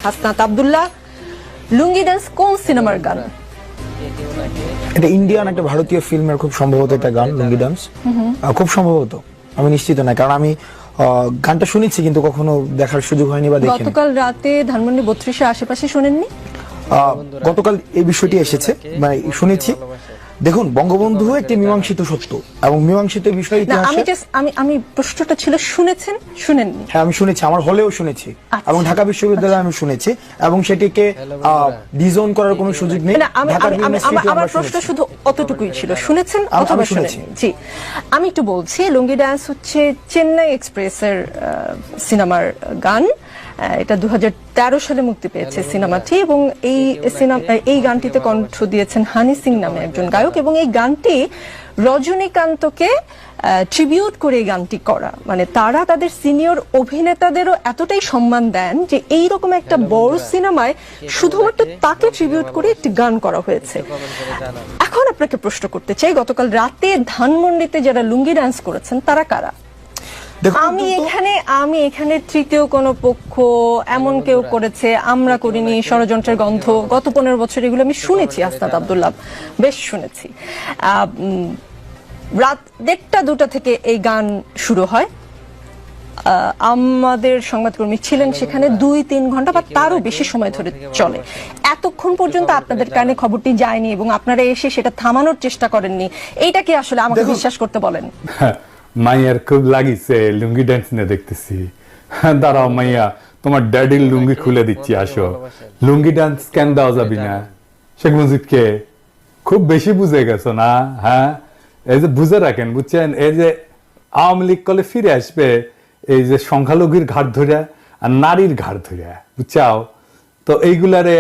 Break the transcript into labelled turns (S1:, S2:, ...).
S1: হাসনাত আব্দুল্লাহ, লুঙ্গি dance কোন সিনেমার গান?
S2: এটা ইন্ডিয়ান একটা ভারতীয় ফিল্মের খুব সম্ভবত একটা গান, লুঙ্গি ডান্স। খুব সম্ভবত, আমি নিশ্চিত না, কারণ আমি গানটা শুনেছি কিন্তু কখনো দেখার সুযোগ হয়নি বা দেখিনি।
S1: গতকাল রাতে ধানমন্ডি 32-এর আশেপাশে শোনেননি?
S2: গতকাল এই বিষয়টি এসেছে, মানে শুনেছি। দেখুন, বঙ্গবন্ধু একটি মীমাংসিত সত্য এবং মীমাংসিত বিষয়
S1: না, আমি প্রশ্নটা ছিল শুনেছেন, শুনেননি?
S2: হ্যাঁ, আমি শুনেছি, আমার হলেও শুনেছি এবং ঢাকা বিশ্ববিদ্যালয়ে আমি শুনেছি এবং সেটিকে ডিজোন করার কোনো সুযোগ নেই।
S1: আমার প্রশ্ন শুধু অতটুকুই ছিল, শুনেছেন অথবা শুনেননি? জি, আমি একটু বলছি, লুঙ্গি ডান্স হচ্ছে চেন্নাই এক্সপ্রেসের সিনেমার গান। এটা 2013 সালে মুক্তি পেয়েছে সিনেমাটি, এবং এই গানটিতে কণ্ঠ দিয়েছেন হানি সিং নামে একজন গায়ক, এবং এই গানটি রজনীকান্তকে ট্রিবিউট করে এই গানটি করা। মানে তারা তাদের সিনিয়র অভিনেতাদেরও এতটাই সম্মান দেন যে এইরকম একটা বড় সিনেমায় শুধুমাত্র তাকে ট্রিবিউট করে একটি গান করা হয়েছে। এখন আপনাকে প্রশ্ন করতে চাই, গতকাল রাতে ধানমন্ডিতে যারা লুঙ্গি ডান্স করেছেন তারা কারা? আমি এখানে তৃতীয় কোন পক্ষ এমন কেউ করেছে, আমরা করিনি, ষড়যন্ত্রের গন্ধ, গত 15 বছর এগুলো আমি শুনেছি। হাসনাত আব্দুল্লাহ বেশ শুনেছি। রাত 1টা-2টা থেকে এই গান শুরু হয়। আমাদের সংবাদকর্মী ছিলেন সেখানে 2-3 ঘন্টা বা তারও বেশি সময় ধরে চলে। এতক্ষণ পর্যন্ত আপনাদের কানে খবরটি যায়নি এবং আপনারা এসে সেটা থামানোর চেষ্টা করেননি। এইটা কি আসলে আমাকে বিশ্বাস করতে বলেন?
S3: মাইয়ার খুব লাগিছে লুঙ্গি ডান্স নিয়ে দেখতেছি। দাঁড়াও মাইয়া, তোমার ড্যাডির লুঙ্গি খুলে দিচ্ছি, আসো। লুঙ্গি ডান্স কেন দেওয়া যাবি না? শেখ মুজিবকে খুব বেশি বুঝে গেছো না? হ্যাঁ, এই যে বুঝে রাখেন, বুঝছেন, এই যে আওয়ামী লীগ কলে ফিরে আসবে এই যে সংখ্যালঘুর ঘাট ধরে আর নারীর ঘাট ধরে, বুঝছাও তো এইগুলারে